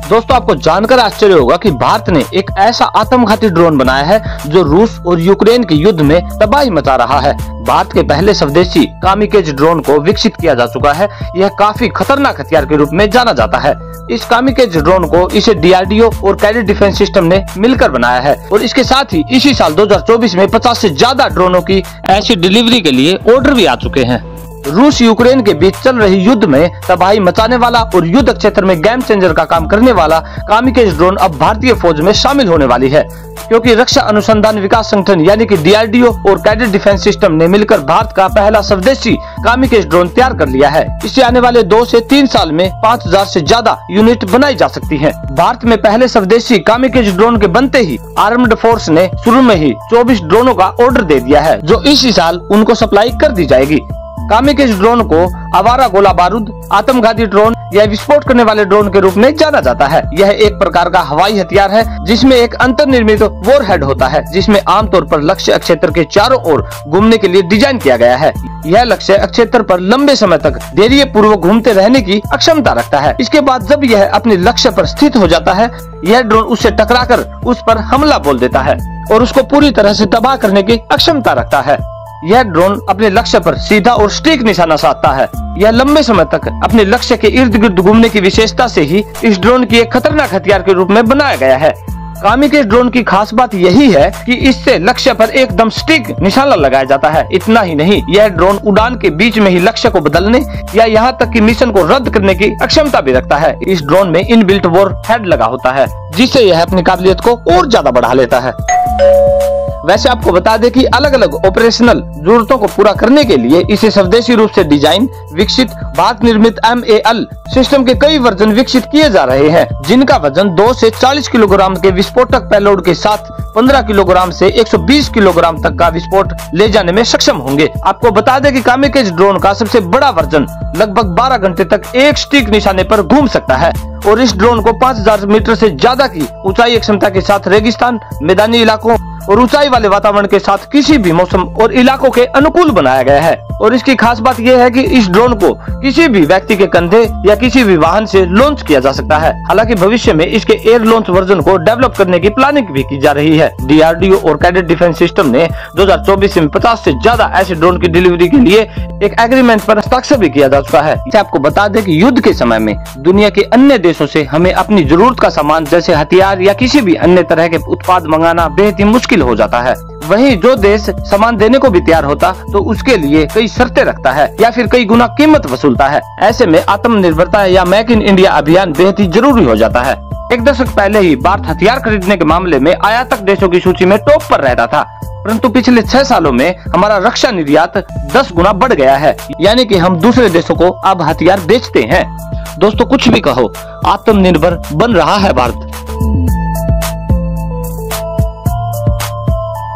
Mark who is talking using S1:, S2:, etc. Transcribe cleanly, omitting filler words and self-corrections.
S1: दोस्तों आपको जानकर आश्चर्य होगा कि भारत ने एक ऐसा आत्मघाती ड्रोन बनाया है जो रूस और यूक्रेन के युद्ध में तबाही मचा रहा है। भारत के पहले स्वदेशी कामिकेज ड्रोन को विकसित किया जा चुका है। यह काफी खतरनाक हथियार के रूप में जाना जाता है। इस कामिकेज ड्रोन को इसे DRDO और कैडेट डिफेंस सिस्टम ने मिलकर बनाया है और इसके साथ ही इसी साल 2024 में 50 से ज्यादा ड्रोनों की ऐसी डिलीवरी के लिए ऑर्डर भी आ चुके हैं। रूस यूक्रेन के बीच चल रही युद्ध में तबाही मचाने वाला और युद्ध क्षेत्र में गेम चेंजर का काम करने वाला कामिकेज ड्रोन अब भारतीय फौज में शामिल होने वाली है, क्योंकि रक्षा अनुसंधान विकास संगठन यानी कि DRDO और कैडेट डिफेंस सिस्टम ने मिलकर भारत का पहला स्वदेशी कामिकेज ड्रोन तैयार कर लिया है। इससे आने वाले 2 से 3 साल में 5000 से ज्यादा यूनिट बनाई जा सकती है। भारत में पहले स्वदेशी कामिकेज ड्रोन के बनते ही आर्म्ड फोर्स ने शुरू में ही 24 ड्रोनों का ऑर्डर दे दिया है, जो इसी साल उनको सप्लाई कर दी जाएगी। कामिकेज ड्रोन को आवारा गोला बारूद, आत्मघाती ड्रोन या विस्फोट करने वाले ड्रोन के रूप में जाना जाता है। यह एक प्रकार का हवाई हथियार है जिसमें एक अंतर्निर्मित वॉरहेड होता है, जिसमें आमतौर पर लक्ष्य क्षेत्र के चारों ओर घूमने के लिए डिजाइन किया गया है। यह लक्ष्य क्षेत्र पर लंबे समय तक धैर्य पूर्वक घूमते रहने की अक्षमता रखता है। इसके बाद जब यह अपने लक्ष्य पर स्थित हो जाता है, यह ड्रोन उससे टकराकर उस पर हमला बोल देता है और उसको पूरी तरह से तबाह करने की अक्षमता रखता है। यह ड्रोन अपने लक्ष्य पर सीधा और सटीक निशाना साधता है। यह लंबे समय तक अपने लक्ष्य के इर्द गिर्द घूमने की विशेषता से ही इस ड्रोन की एक खतरनाक हथियार के रूप में बनाया गया है। कामिकेज ड्रोन की खास बात यही है कि इससे लक्ष्य पर एकदम सटीक निशाना लगाया जाता है। इतना ही नहीं, यह ड्रोन उड़ान के बीच में ही लक्ष्य को बदलने या यहाँ तक कि मिशन को रद्द करने की क्षमता भी रखता है। इस ड्रोन में इनबिल्ट वॉरहेड लगा होता है, जिससे यह अपनी काबिलियत को और ज्यादा बढ़ा लेता है। वैसे आपको बता दें कि अलग अलग ऑपरेशनल जरूरतों को पूरा करने के लिए इसे स्वदेशी रूप से डिजाइन, विकसित, भारत निर्मित MAL सिस्टम के कई वर्जन विकसित किए जा रहे हैं, जिनका वजन 2 से 40 किलोग्राम के विस्फोटक पेलोड के साथ 15 किलोग्राम से 120 किलोग्राम तक का विस्फोट ले जाने में सक्षम होंगे। आपको बता दें कि कामिकेज ड्रोन का सबसे बड़ा वर्जन लगभग 12 घंटे तक एक सटीक निशाने पर घूम सकता है और इस ड्रोन को 5000 मीटर से ज्यादा की ऊंचाई क्षमता के साथ रेगिस्तान, मैदानी इलाकों और ऊंचाई वाले वातावरण के साथ किसी भी मौसम और इलाकों के अनुकूल बनाया गया है। और इसकी खास बात यह है कि इस ड्रोन को किसी भी व्यक्ति के कंधे या किसी भी वाहन से लॉन्च किया जा सकता है। हालांकि भविष्य में इसके एयर लॉन्च वर्जन को डेवलप करने की प्लानिंग भी की जा रही है। DRDO और कैडेट डिफेंस सिस्टम ने 2024 में 50 से ज्यादा ऐसे ड्रोन की डिलीवरी के लिए एक एग्रीमेंट पर हस्ताक्षर भी किया जा चुका है। आपको बता दें कि युद्ध के समय में दुनिया के अन्य देशों से हमें अपनी जरूरत का सामान जैसे हथियार या किसी भी अन्य तरह के उत्पाद मंगाना बेहद ही मुश्किल हो जाता है। वहीं जो देश सामान देने को भी तैयार होता तो उसके लिए कई शर्तें रखता है या फिर कई गुना कीमत वसूलता है। ऐसे में आत्मनिर्भरता या मेक इन इंडिया अभियान बेहद ही जरूरी हो जाता है। एक दशक पहले ही भारत हथियार खरीदने के मामले में आयातक देशों की सूची में टॉप पर रहता था, परंतु पिछले 6 सालों में हमारा रक्षा निर्यात 10 गुना बढ़ गया है, यानी कि हम दूसरे देशों को अब हथियार बेचते हैं। दोस्तों कुछ भी कहो, आत्मनिर्भर बन रहा है भारत।